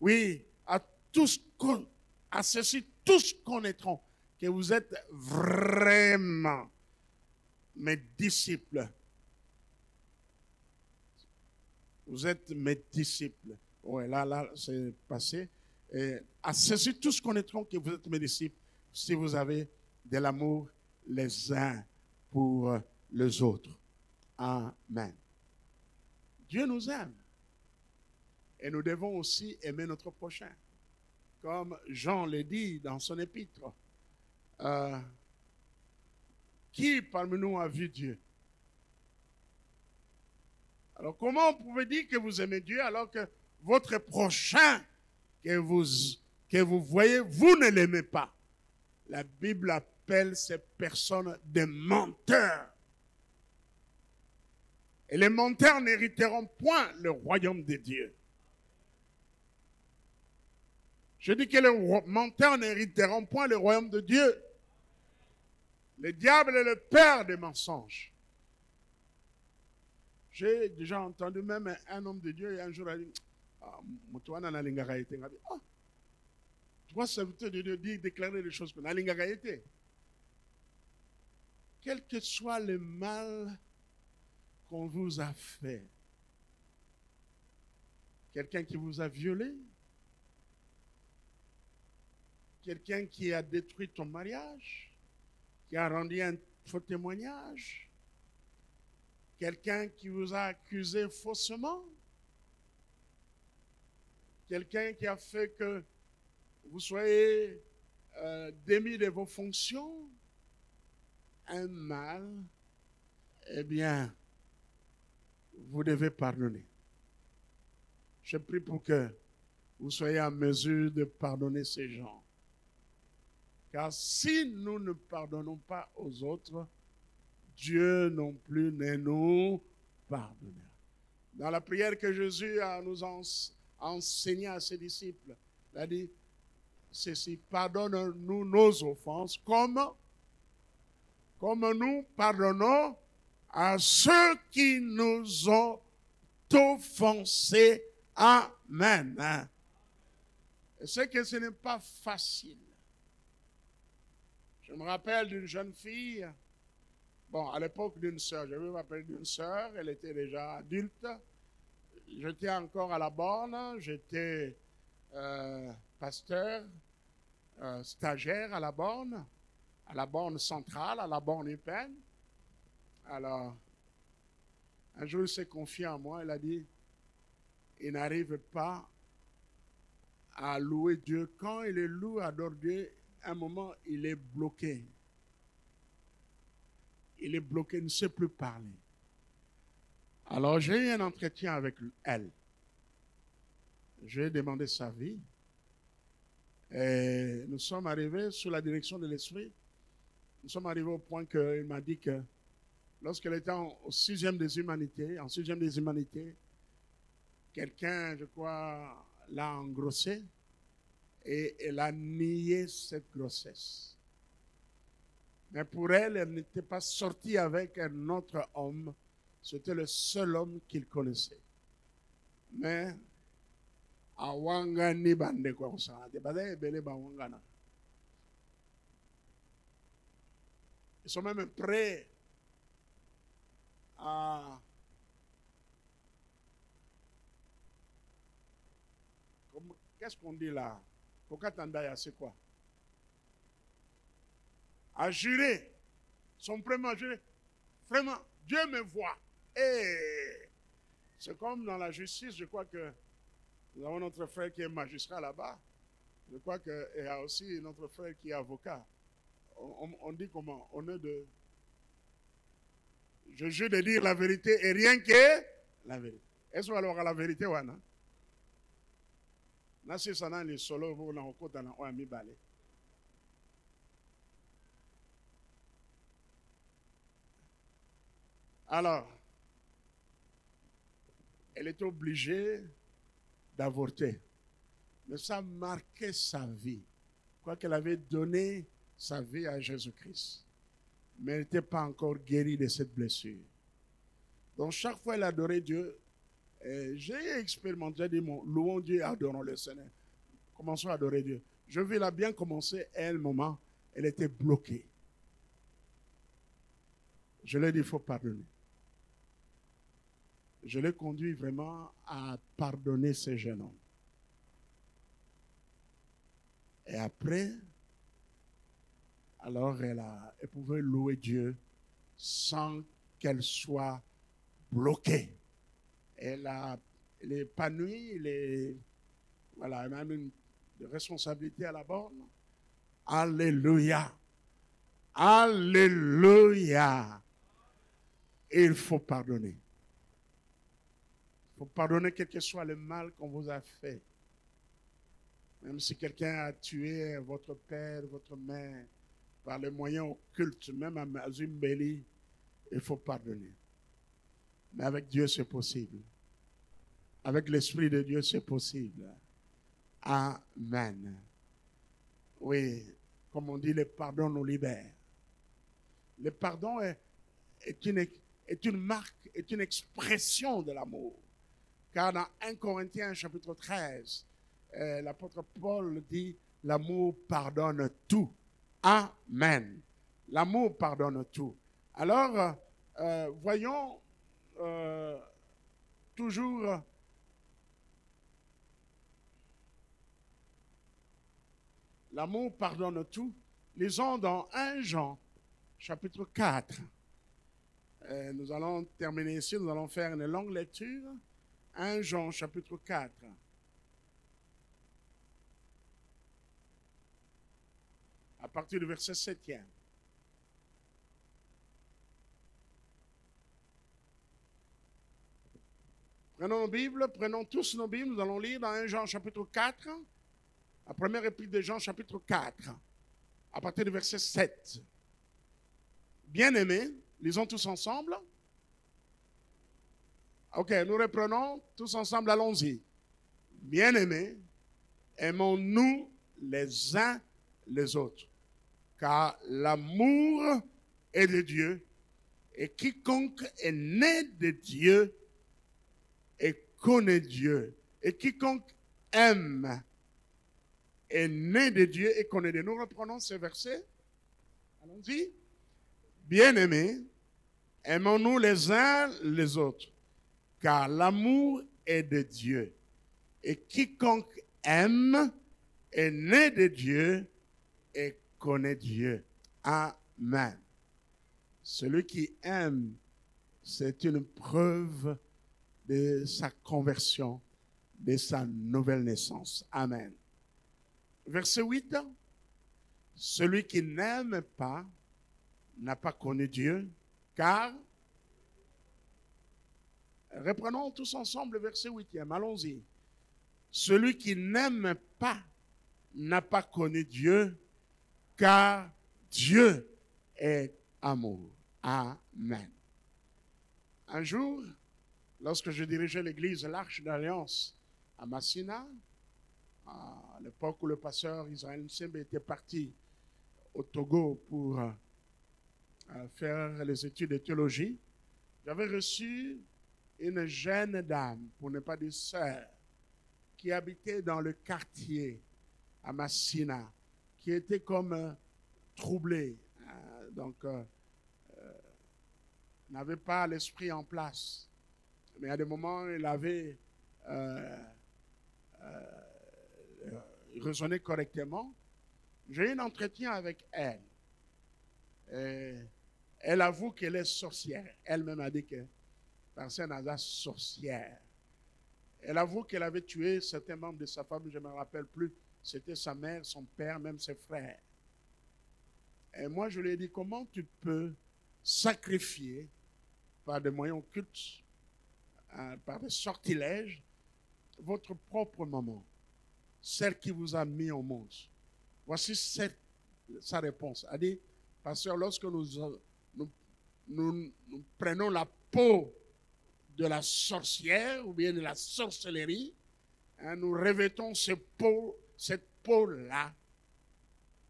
Oui, à ceci, tous connaîtront que vous êtes vraiment mes disciples. Vous êtes mes disciples. Oui, là, c'est passé. Et à ceci, tous connaîtront que vous êtes mes disciples si vous avez de l'amour les uns pour les autres. Amen. Dieu nous aime. Et nous devons aussi aimer notre prochain. Comme Jean le dit dans son épître. Qui parmi nous a vu Dieu? Alors comment vous pouvez dire que vous aimez Dieu alors que votre prochain que vous voyez, vous ne l'aimez pas? La Bible appelle ces personnes des menteurs. Et les menteurs n'hériteront point le royaume de Dieu. Je dis que les menteurs n'hériteront point le royaume de Dieu. Le diable est le père des mensonges. J'ai déjà entendu même un homme de Dieu, et un jour, il a dit, trois serviteurs de Dieu déclarer des choses. Quel que soit le mal qu'on vous a fait, quelqu'un qui vous a violé, quelqu'un qui a détruit ton mariage, qui a rendu un faux témoignage, quelqu'un qui vous a accusé faussement, quelqu'un qui a fait que vous soyez démis de vos fonctions, un mal, eh bien, vous devez pardonner. Je prie pour que vous soyez en mesure de pardonner ces gens. Car si nous ne pardonnons pas aux autres, Dieu non plus ne nous pardonnera. Dans la prière que Jésus nous a enseignée à ses disciples, il a dit ceci: pardonne-nous nos offenses comme nous pardonnons à ceux qui nous ont offensés. Amen. Et c'est que ce n'est pas facile. Je me rappelle d'une jeune fille, bon, à l'époque d'une sœur, je vais m'appeler d'une sœur, elle était déjà adulte. J'étais encore à la borne, j'étais pasteur, stagiaire à la borne centrale, à la borne UPenn. Alors, un jour, il s'est confié à moi, il a dit, il n'arrive pas à louer Dieu. Quand il est loué, adore Dieu, à un moment, il est bloqué. Il est bloqué, il ne sait plus parler. Alors, j'ai eu un entretien avec elle. J'ai demandé sa vie. Et nous sommes arrivés sous la direction de l'Esprit. Nous sommes arrivés au point qu'il m'a dit que lorsqu'elle était au sixième des humanités, quelqu'un, je crois, l'a engrossée et elle a nié cette grossesse. Mais pour elle, elle n'était pas sortie avec un autre homme. C'était le seul homme qu'il connaissait. Mais awangani bande kwa kusana. Ils sont même prêts à qu'est-ce qu'on dit là? Kokatandaya, c'est quoi? À jurer. Ils sont prêts à jurer. Vraiment, Dieu me voit. Et c'est comme dans la justice, je crois que nous avons notre frère qui est magistrat là-bas. Je crois qu'il y a aussi notre frère qui est avocat. On dit comment? On est de... Je jure de dire la vérité et rien que la vérité. Est-ce que alors la vérité ou non? Nasi sana ni solo vous na okota na oami balé. Alors, elle était obligée d'avorter. Mais ça a marqué sa vie. Quoi qu'elle avait donné sa vie à Jésus-Christ. Mais elle n'était pas encore guérie de cette blessure. Donc chaque fois qu'elle adorait Dieu, J'ai expérimenté, j'ai dit, louons Dieu et adorons le Seigneur. Commençons à adorer Dieu. Je vais la bien commencer, et à un moment, elle était bloquée. Je lui ai dit, il faut pardonner. Je l'ai conduit vraiment à pardonner ce jeune homme. Et après, alors elle pouvait louer Dieu sans qu'elle soit bloquée. Elle est épanouie, voilà, elle a même une responsabilité à la borne. Alléluia. Alléluia. Et il faut pardonner. Il faut pardonner quel que soit le mal qu'on vous a fait. Même si quelqu'un a tué votre père, votre mère, par les moyens occultes, même à Mazumbeli, il faut pardonner. Mais avec Dieu, c'est possible. Avec l'Esprit de Dieu, c'est possible. Amen. Oui, comme on dit, le pardon nous libère. Le pardon est une marque, est une expression de l'amour. Car dans 1 Corinthiens chapitre 13, l'apôtre Paul dit, l'amour pardonne tout. Amen. L'amour pardonne tout. Alors, voyons toujours l'amour pardonne tout. Lisons dans 1 Jean chapitre 4. Nous allons terminer ici, nous allons faire une longue lecture. 1 Jean chapitre 4. À partir du verset 7e. Prenons nos Bibles, prenons tous nos Bibles, nous allons lire dans 1 Jean chapitre 4, la première épître de Jean chapitre 4, à partir du verset 7. Bien-aimés, lisons tous ensemble. Ok, nous reprenons tous ensemble, allons-y. Bien-aimés, aimons-nous les uns les autres, car l'amour est de Dieu, et quiconque est né de Dieu et connaît Dieu. Et quiconque aime est né de Dieu et connaît Dieu. Nous reprenons ce verset. Allons-y. Bien-aimés, aimons-nous les uns les autres, car l'amour est de Dieu. Et quiconque aime est né de Dieu et connaît Dieu. Amen. Celui qui aime, c'est une preuve de sa conversion, de sa nouvelle naissance. Amen. Verset 8. Celui qui n'aime pas n'a pas connu Dieu, car... Reprenons tous ensemble le verset 8e. Allons-y. Celui qui n'aime pas n'a pas connu Dieu, car Dieu est amour. Amen. Un jour, lorsque je dirigeais l'église l'Arche d'Alliance à Massina, à l'époque où le pasteur Israël Nsembe était parti au Togo pour faire les études de théologie, j'avais reçu une jeune dame, pour ne pas dire sœur, qui habitait dans le quartier à Massina, qui était comme troublée, n'avait pas l'esprit en place. Mais à des moments, elle avait raisonné correctement. J'ai eu un entretien avec elle. Elle avoue qu'elle est sorcière. Elle-même a dit que parce qu'elle est sorcière. Elle avoue qu'elle avait tué certains membres de sa famille, je ne me rappelle plus. C'était sa mère, son père, même ses frères. Et moi, je lui ai dit, comment tu peux sacrifier par des moyens occultes, par des sortilèges, votre propre maman, celle qui vous a mis au monde. Voici sa réponse. Elle dit, pasteur, lorsque nous prenons la peau de la sorcière ou bien de la sorcellerie, nous revêtons cette peau-là,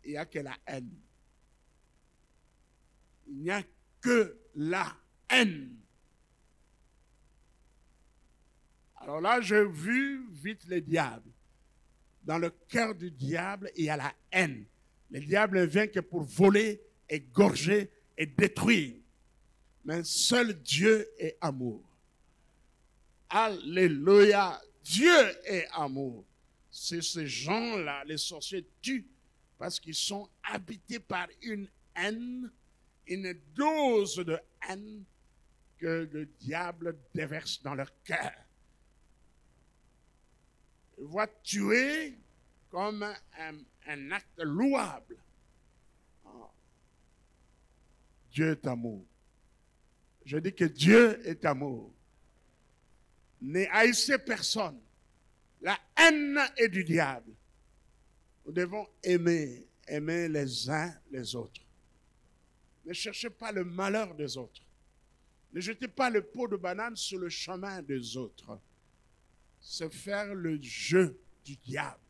il n'y a que la haine. Il n'y a que la haine. Alors là, j'ai vu vite les diables. Dans le cœur du diable, il y a la haine. Le diable ne vient que pour voler, égorger et détruire. Mais seul Dieu est amour. Alléluia. Dieu est amour. C'est ces gens-là, les sorciers tuent parce qu'ils sont habités par une haine, une dose de haine que le diable déverse dans leur cœur. Ils voient tuer comme un acte louable. Oh. Dieu est amour. Je dis que Dieu est amour. Ne haïssez personne. La haine est du diable. Nous devons aimer les uns les autres. Ne cherchez pas le malheur des autres. Ne jetez pas le pot de banane sur le chemin des autres. C'est faire le jeu du diable.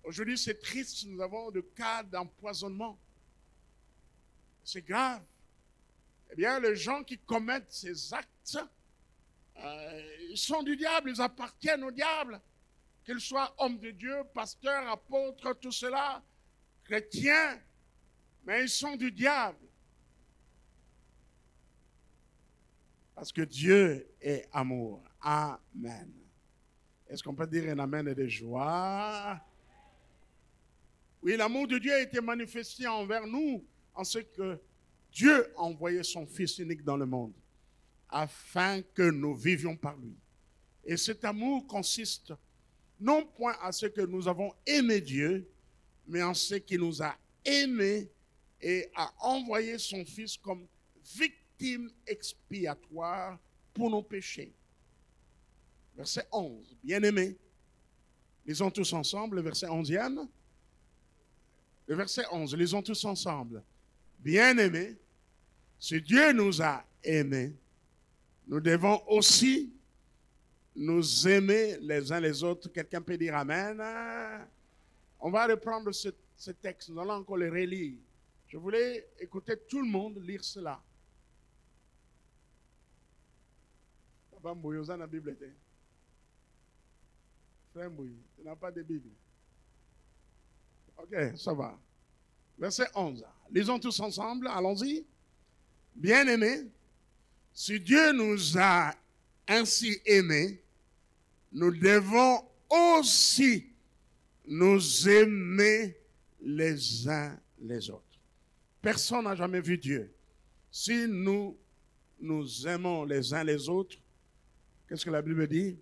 Aujourd'hui, c'est triste, nous avons des cas d'empoisonnement. C'est grave. Eh bien, les gens qui commettent ces actes, ils sont du diable, ils appartiennent au diable. Qu'ils soient hommes de Dieu, pasteurs, apôtres, tout cela, chrétiens, mais ils sont du diable. Parce que Dieu est amour. Amen. Est-ce qu'on peut dire un amen et de joie? Oui, l'amour de Dieu a été manifesté envers nous en ce que Dieu a envoyé son Fils unique dans le monde afin que nous vivions par lui. Et cet amour consiste non point à ce que nous avons aimé Dieu, mais en ce qu'il nous a aimés et a envoyé son Fils comme victime expiatoire pour nos péchés. Verset 11, bien-aimés. Lisons tous ensemble le verset 11e. Le verset 11, lisons tous ensemble. Bien-aimés, si Dieu nous a aimés, nous devons aussi nous aimer les uns les autres. Quelqu'un peut dire Amen. On va reprendre ce texte. Nous allons encore le relire. Je voulais écouter tout le monde lire cela. Papa Mbouyoza na Bible. Frère Mbouy, tu n'as pas de Bible. Ok, ça va. Verset 11. Lisons tous ensemble. Allons-y. Bien-aimés, si Dieu nous a ainsi aimés, nous devons aussi nous aimer les uns les autres. Personne n'a jamais vu Dieu. Si nous nous aimons les uns les autres, qu'est-ce que la Bible dit?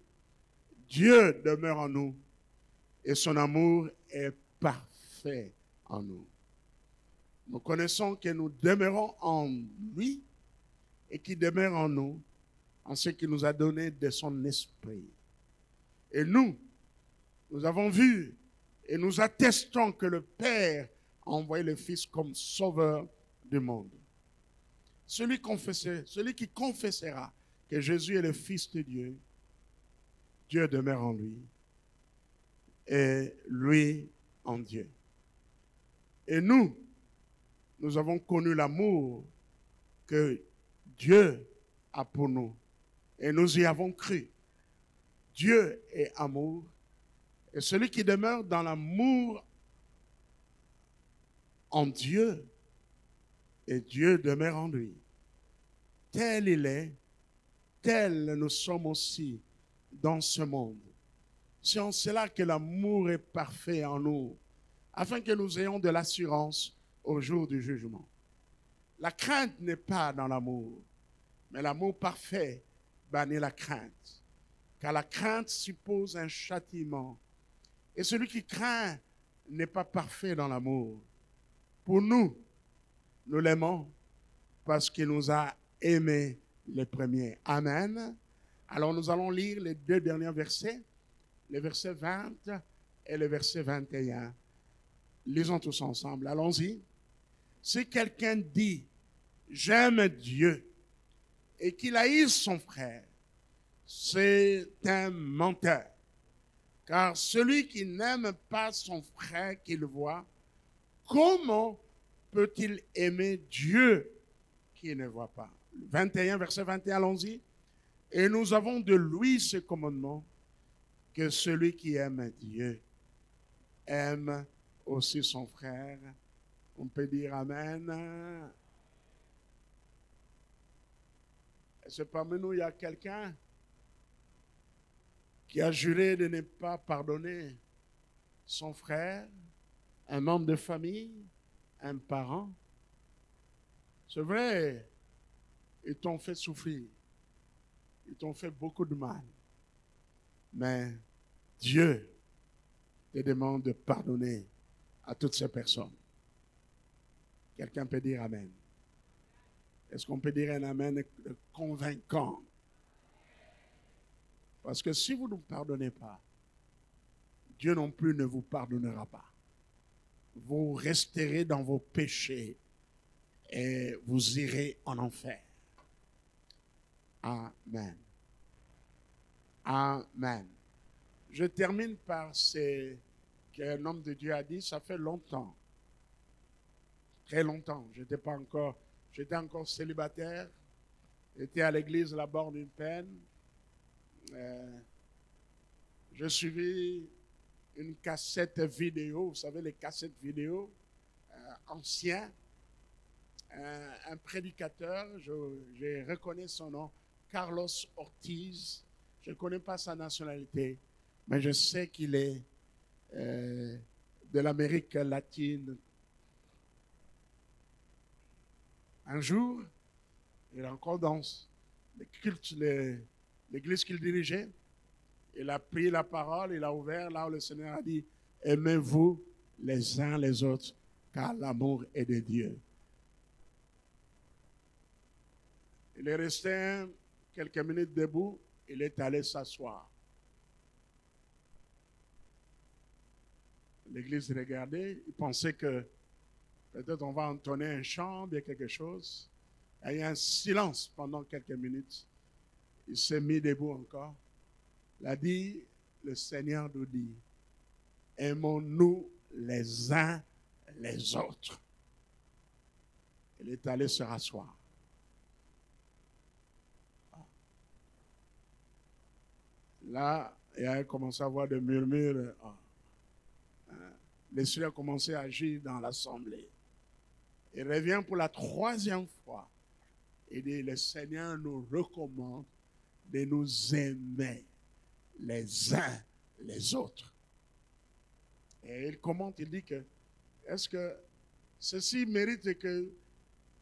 Dieu demeure en nous et son amour est parfait en nous. Nous connaissons que nous demeurons en lui et qu'il demeure en nous en ce qu'il nous a donné de son esprit. Et nous avons vu et nous attestons que le Père a envoyé le Fils comme sauveur du monde. Celui qui confessera que Jésus est le Fils de Dieu, Dieu demeure en lui et lui en Dieu. Et nous avons connu l'amour que Dieu a pour nous et nous y avons cru. Dieu est amour et celui qui demeure dans l'amour en Dieu et Dieu demeure en lui. Tel il est, tel nous sommes aussi dans ce monde. C'est en cela que l'amour est parfait en nous, afin que nous ayons de l'assurance au jour du jugement. La crainte n'est pas dans l'amour, mais l'amour parfait bannit la crainte, car la crainte suppose un châtiment. Et celui qui craint n'est pas parfait dans l'amour. Pour nous, nous l'aimons parce qu'il nous a aimés les premiers. Amen. Alors nous allons lire les deux derniers versets, les versets 20 et le verset 21. Lisons tous ensemble. Allons-y. Si quelqu'un dit « J'aime Dieu » et qu'il haïsse son frère, c'est un menteur. Car celui qui n'aime pas son frère qu'il voit, comment peut-il aimer Dieu qu'il ne voit pas? 21, verset 21, allons-y. Et nous avons de lui ce commandement, que celui qui aime Dieu aime aussi son frère. On peut dire Amen. Est-ce que parmi nous, il y a quelqu'un qui a juré de ne pas pardonner son frère, un membre de famille, un parent? C'est vrai, ils t'ont fait souffrir. Ils t'ont fait beaucoup de mal. Mais Dieu te demande de pardonner à toutes ces personnes. Quelqu'un peut dire Amen. Est-ce qu'on peut dire un Amen convaincant? Parce que si vous ne pardonnez pas, Dieu non plus ne vous pardonnera pas. Vous resterez dans vos péchés et vous irez en enfer. Amen. Amen. Je termine par ce qu'un homme de Dieu a dit. Ça fait longtemps, très longtemps. J'étais encore célibataire. J'étais à l'église La Borne d'une peine. Je suivais une cassette vidéo, vous savez, les cassettes vidéo anciens. Un prédicateur, je reconnais son nom, Carlos Ortiz. Je ne connais pas sa nationalité, mais je sais qu'il est de l'Amérique latine. Un jour, il est encore dans l'église qu'il dirigeait. Il a pris la parole, il a ouvert là où le Seigneur a dit « Aimez-vous les uns les autres, car l'amour est de Dieu. » Il est resté quelques minutes debout, il est allé s'asseoir. L'église regardait, il pensait que peut-être on va entonner un chant, bien quelque chose. Il y a eu un silence pendant quelques minutes. Il s'est mis debout encore. Il a dit, le Seigneur nous dit, aimons-nous les uns les autres. Il est allé se rasseoir. Là, il a commencé à avoir des murmures. L'Esprit a commencé à agir dans l'assemblée. Il revient pour la 3e fois. Il dit, le Seigneur nous recommande de nous aimer les uns les autres. Et il commente, il dit que, est-ce que ceci mérite que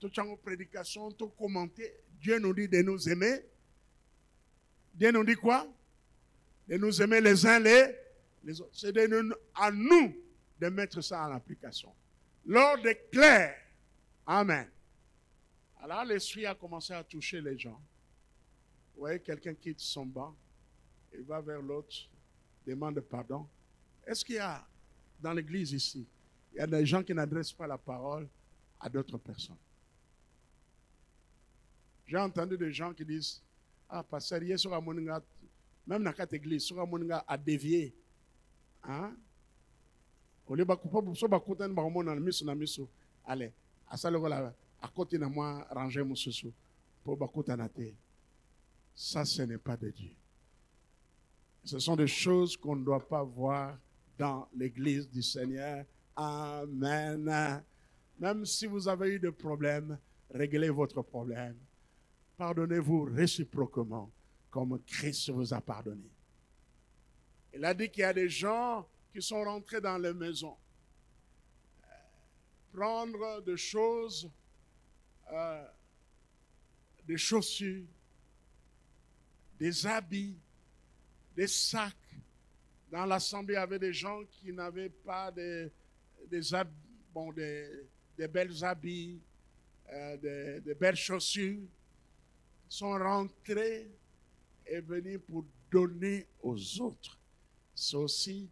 toute en prédication, tout commenter, Dieu nous dit de nous aimer? Dieu nous dit quoi? De nous aimer les uns les autres. C'est à nous de mettre ça en application. L'ordre est clair. Amen. Alors l'Esprit a commencé à toucher les gens. Vous voyez, quelqu'un quitte son banc, il va vers l'autre, demande pardon. Est-ce qu'il y a dans l'église ici, il y a des gens qui n'adressent pas la parole à d'autres personnes? J'ai entendu des gens qui disent, ah, pasteur, hier sur Amoninga, même dans cette église, sur Amoninga a dévié. Hein? Au lieu de allez, à ça, à côté de moi, ranger mon sous pour bakoutanate. Ça, ce n'est pas de Dieu. Ce sont des choses qu'on ne doit pas voir dans l'église du Seigneur. Amen. Même si vous avez eu des problèmes, réglez votre problème. Pardonnez-vous réciproquement, comme Christ vous a pardonné. Il a dit qu'il y a des gens qui sont rentrés dans les maisons. Prendre des choses, des chaussures, des habits, des sacs. Dans l'assemblée, il y avait des gens qui n'avaient pas des belles habits, des belles chaussures. Ils sont rentrés et venus pour donner aux autres. C'est aussi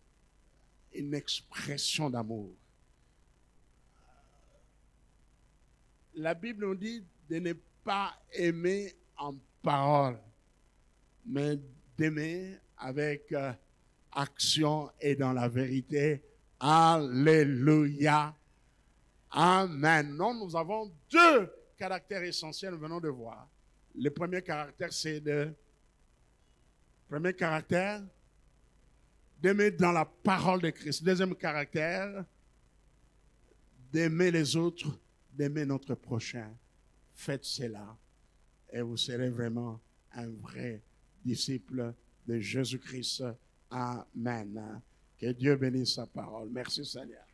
une expression d'amour. La Bible nous dit de ne pas aimer en parole, mais d'aimer avec action et dans la vérité. Alléluia. Amen. Non, nous avons 2 caractères essentiels, nous venons de voir. Le premier caractère, c'est de Premier caractère, d'aimer dans la parole de Christ. Deuxième caractère, d'aimer les autres, d'aimer notre prochain. Faites cela et vous serez vraiment un vrai disciple de Jésus-Christ. Amen. Que Dieu bénisse sa parole. Merci Seigneur.